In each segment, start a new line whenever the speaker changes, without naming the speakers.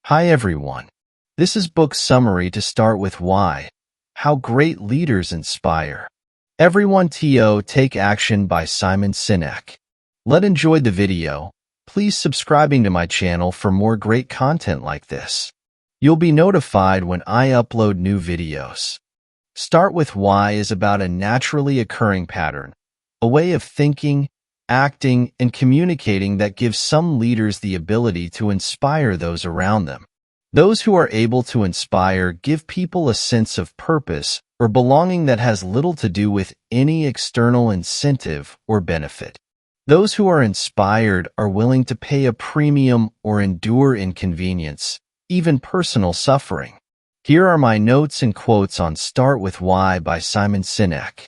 Hi everyone. This is book summary to start with why. How great leaders inspire. Everyone to take action by Simon Sinek. Let's enjoy the video. Please subscribing to my channel for more great content like this. You'll be notified when I upload new videos. Start with why is about a naturally occurring pattern, a way of thinking, acting, and communicating that gives some leaders the ability to inspire those around them. Those who are able to inspire give people a sense of purpose or belonging that has little to do with any external incentive or benefit. Those who are inspired are willing to pay a premium or endure inconvenience, even personal suffering. Here are my notes and quotes on Start With Why by Simon Sinek.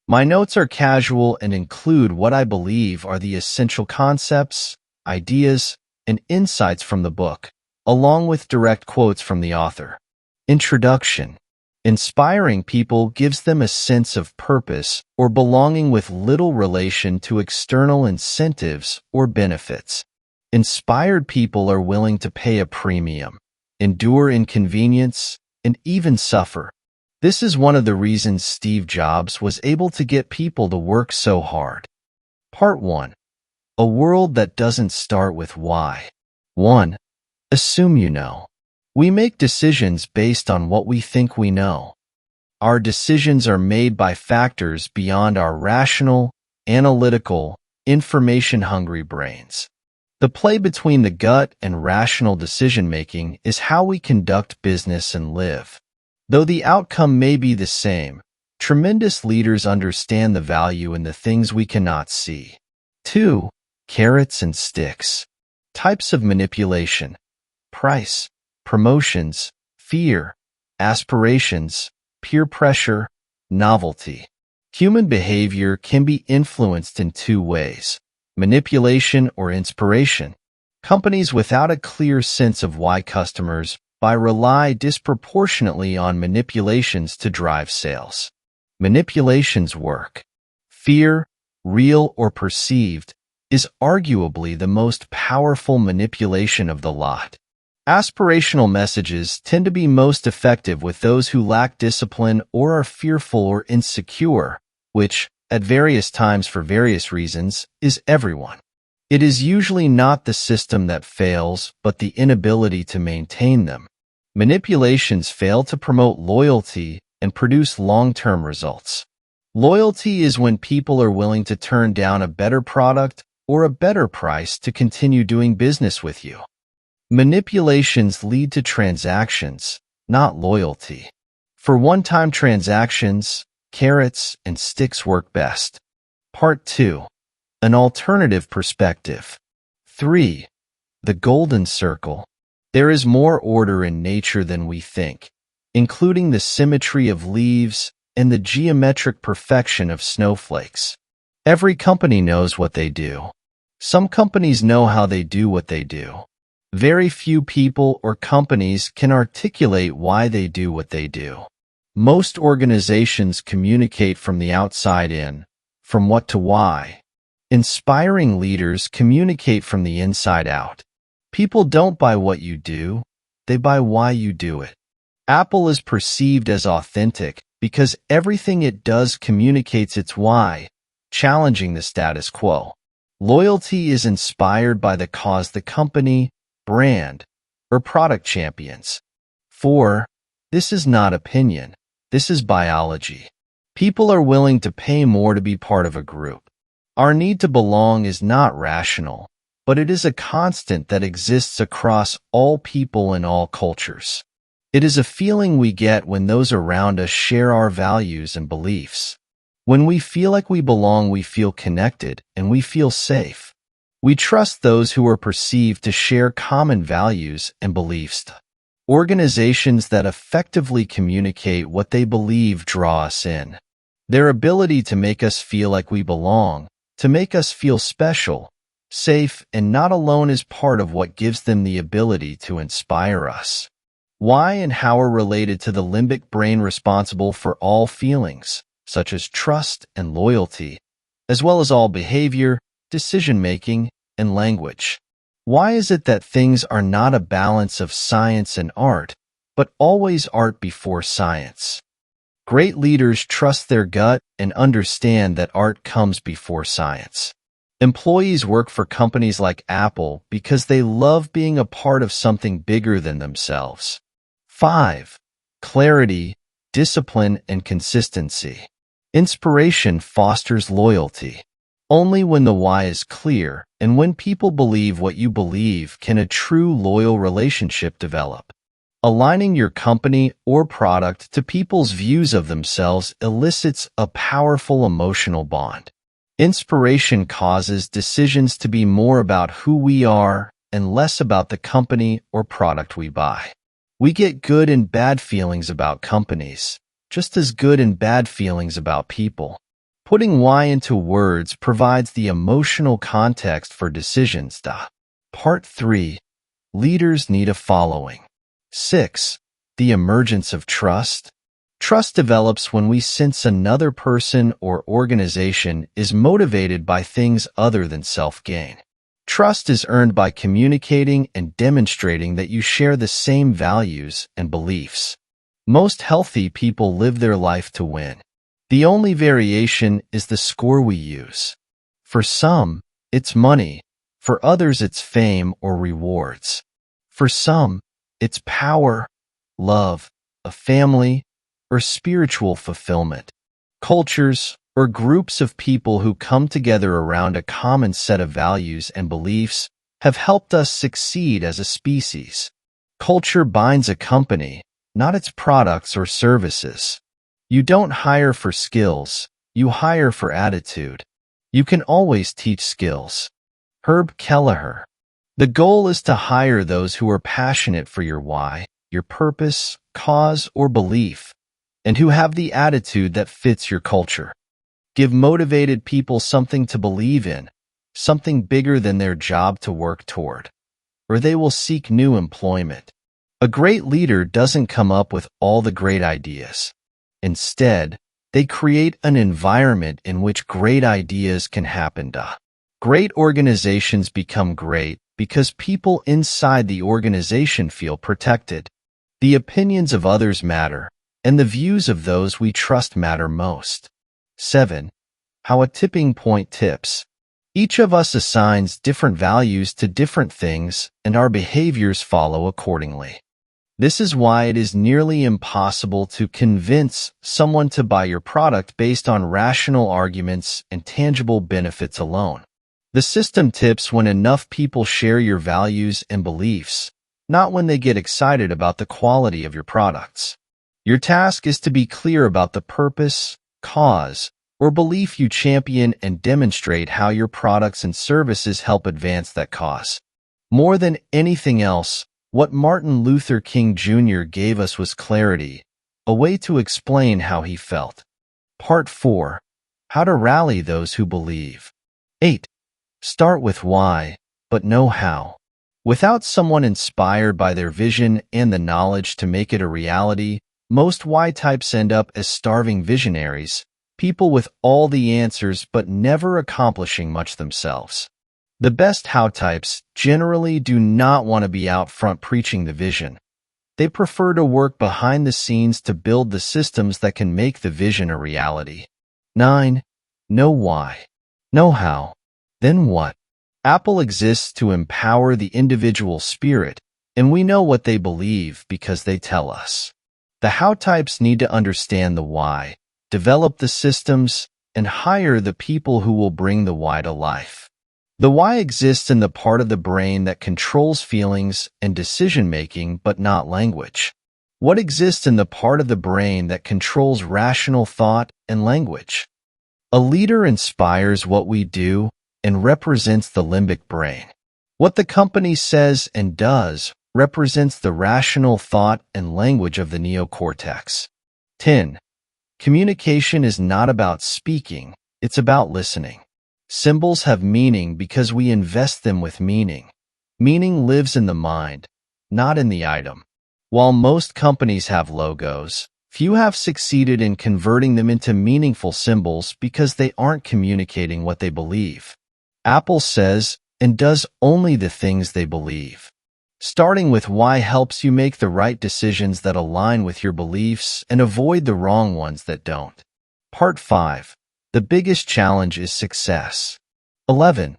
My notes are casual and include what I believe are the essential concepts, ideas, and insights from the book, along with direct quotes from the author. Introduction. Inspiring people gives them a sense of purpose or belonging with little relation to external incentives or benefits. Inspired people are willing to pay a premium, endure inconvenience, and even suffer. This is one of the reasons Steve Jobs was able to get people to work so hard. Part 1. A world that doesn't start with why. 1. Assume you know. We make decisions based on what we think we know. Our decisions are made by factors beyond our rational, analytical, information-hungry brains. The play between the gut and rational decision-making is how we conduct business and live. Though the outcome may be the same, tremendous leaders understand the value in the things we cannot see. 2. Carrots and sticks. Types of manipulation. Price, promotions, fear, aspirations, peer pressure, novelty. Human behavior can be influenced in two ways: manipulation or inspiration. Companies without a clear sense of why customers rely disproportionately on manipulations to drive sales. Manipulations work. Fear, real or perceived, is arguably the most powerful manipulation of the lot. Aspirational messages tend to be most effective with those who lack discipline or are fearful or insecure, which, at various times for various reasons, is everyone. It is usually not the system that fails, but the inability to maintain them. Manipulations fail to promote loyalty and produce long-term results. Loyalty is when people are willing to turn down a better product or a better price to continue doing business with you. Manipulations lead to transactions, not loyalty. For one-time transactions, carrots and sticks work best. Part 2. An alternative perspective. 3. The golden circle. There is more order in nature than we think, including the symmetry of leaves and the geometric perfection of snowflakes. Every company knows what they do. Some companies know how they do what they do. Very few people or companies can articulate why they do what they do. Most organizations communicate from the outside in, from what to why. Inspiring leaders communicate from the inside out. People don't buy what you do, they buy why you do it. Apple is perceived as authentic because everything it does communicates its why, challenging the status quo. Loyalty is inspired by the cause the company, brand, or product champions. 4. This is not opinion, this is biology. People are willing to pay more to be part of a group. Our need to belong is not rational, but it is a constant that exists across all people and all cultures. It is a feeling we get when those around us share our values and beliefs. When we feel like we belong, we feel connected and we feel safe. We trust those who are perceived to share common values and beliefs. Organizations that effectively communicate what they believe draw us in. Their ability to make us feel like we belong, to make us feel special, safe, and not alone is part of what gives them the ability to inspire us. Why and how are related to the limbic brain responsible for all feelings, such as trust and loyalty, as well as all behavior, decision-making, and language. Why is it that things are not a balance of science and art, but always art before science? Great leaders trust their gut and understand that art comes before science. Employees work for companies like Apple because they love being a part of something bigger than themselves. 5. Clarity, discipline, and consistency. Inspiration fosters loyalty. Only when the why is clear and when people believe what you believe can a true loyal relationship develop. Aligning your company or product to people's views of themselves elicits a powerful emotional bond. Inspiration causes decisions to be more about who we are and less about the company or product we buy. We get good and bad feelings about companies, just as good and bad feelings about people. Putting why into words provides the emotional context for decisions. Part 3. Leaders need a following. 6. The emergence of trust. Trust develops when we sense another person or organization is motivated by things other than self-gain. Trust is earned by communicating and demonstrating that you share the same values and beliefs. Most healthy people live their life to win. The only variation is the score we use. For some, it's money. For others, it's fame or rewards. For some, it's power, love, a family, or spiritual fulfillment. Cultures, or groups of people who come together around a common set of values and beliefs, have helped us succeed as a species. Culture binds a company, not its products or services. You don't hire for skills, you hire for attitude. You can always teach skills. Herb Kelleher. The goal is to hire those who are passionate for your why, your purpose, cause, or belief, and who have the attitude that fits your culture. Give motivated people something to believe in, something bigger than their job to work toward, or they will seek new employment. A great leader doesn't come up with all the great ideas. Instead, they create an environment in which great ideas can happen. Great organizations become great because people inside the organization feel protected. The opinions of others matter, and the views of those we trust matter most. 7. How a tipping point tips. Each of us assigns different values to different things, and our behaviors follow accordingly. This is why it is nearly impossible to convince someone to buy your product based on rational arguments and tangible benefits alone. The system tips when enough people share your values and beliefs, not when they get excited about the quality of your products. Your task is to be clear about the purpose, cause, or belief you champion and demonstrate how your products and services help advance that cause. More than anything else, what Martin Luther King Jr. gave us was clarity, a way to explain how he felt. Part 4. How to rally those who believe. 8. Start with why, but know how. Without someone inspired by their vision and the knowledge to make it a reality, most why types end up as starving visionaries, people with all the answers but never accomplishing much themselves. The best how types generally do not want to be out front preaching the vision. They prefer to work behind the scenes to build the systems that can make the vision a reality. 9. Know why. Know how. Then what? Apple exists to empower the individual spirit, and we know what they believe because they tell us. The how types need to understand the why, develop the systems, and hire the people who will bring the why to life. The why exists in the part of the brain that controls feelings and decision-making but not language. What exists in the part of the brain that controls rational thought and language? A leader inspires what we do and represents the limbic brain. What the company says and does represents the rational thought and language of the neocortex. 10. Communication is not about speaking, it's about listening. Symbols have meaning because we invest them with meaning. Meaning lives in the mind, not in the item. While most companies have logos, few have succeeded in converting them into meaningful symbols because they aren't communicating what they believe. Apple says, and does only the things they believe. Starting with why helps you make the right decisions that align with your beliefs and avoid the wrong ones that don't. Part 5. The biggest challenge is success. 11.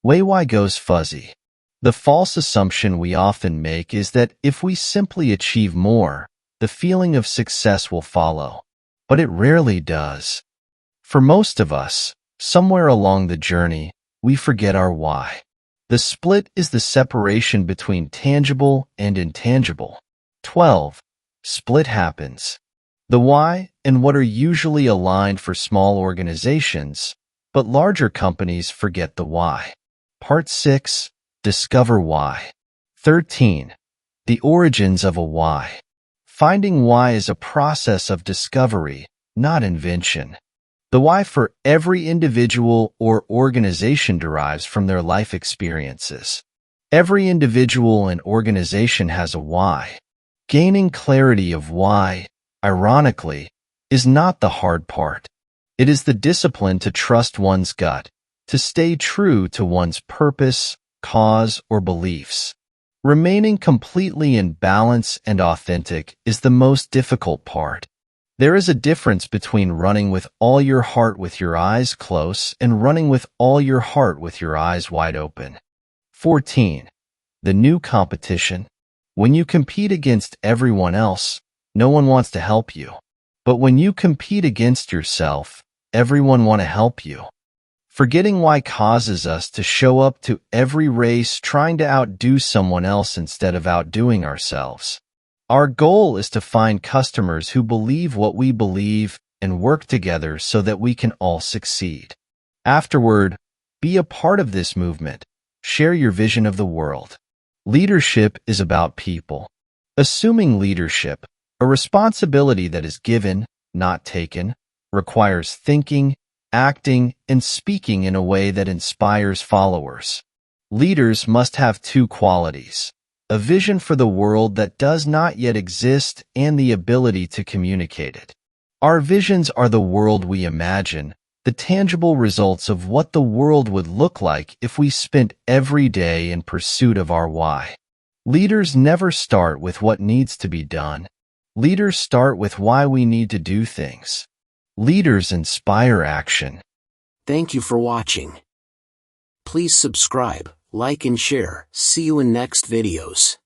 Why goes fuzzy. The false assumption we often make is that if we simply achieve more, the feeling of success will follow. But it rarely does. For most of us, somewhere along the journey, we forget our why. The split is the separation between tangible and intangible. 12. Split happens. The why and what are usually aligned for small organizations, but larger companies forget the why. Part 6. Discover why. 13. The origins of a why. Finding why is a process of discovery, not invention. The why for every individual or organization derives from their life experiences. Every individual and organization has a why. Gaining clarity of why, ironically, is not the hard part. It is the discipline to trust one's gut, to stay true to one's purpose, cause, or beliefs. Remaining completely in balance and authentic is the most difficult part. There is a difference between running with all your heart with your eyes closed and running with all your heart with your eyes wide open. 14. The new competition. When you compete against everyone else, no one wants to help you. But when you compete against yourself, everyone wants to help you. Forgetting why causes us to show up to every race trying to outdo someone else instead of outdoing ourselves. Our goal is to find customers who believe what we believe and work together so that we can all succeed. Afterward, be a part of this movement. Share your vision of the world. Leadership is about people. Assuming leadership, a responsibility that is given, not taken, requires thinking, acting, and speaking in a way that inspires followers. Leaders must have two qualities: a vision for the world that does not yet exist and the ability to communicate it. Our visions are the world we imagine, the tangible results of what the world would look like if we spent every day in pursuit of our why. Leaders never start with what needs to be done. Leaders start with why we need to do things. Leaders inspire action.
Thank you for watching. Please subscribe, like and share. See you in next videos.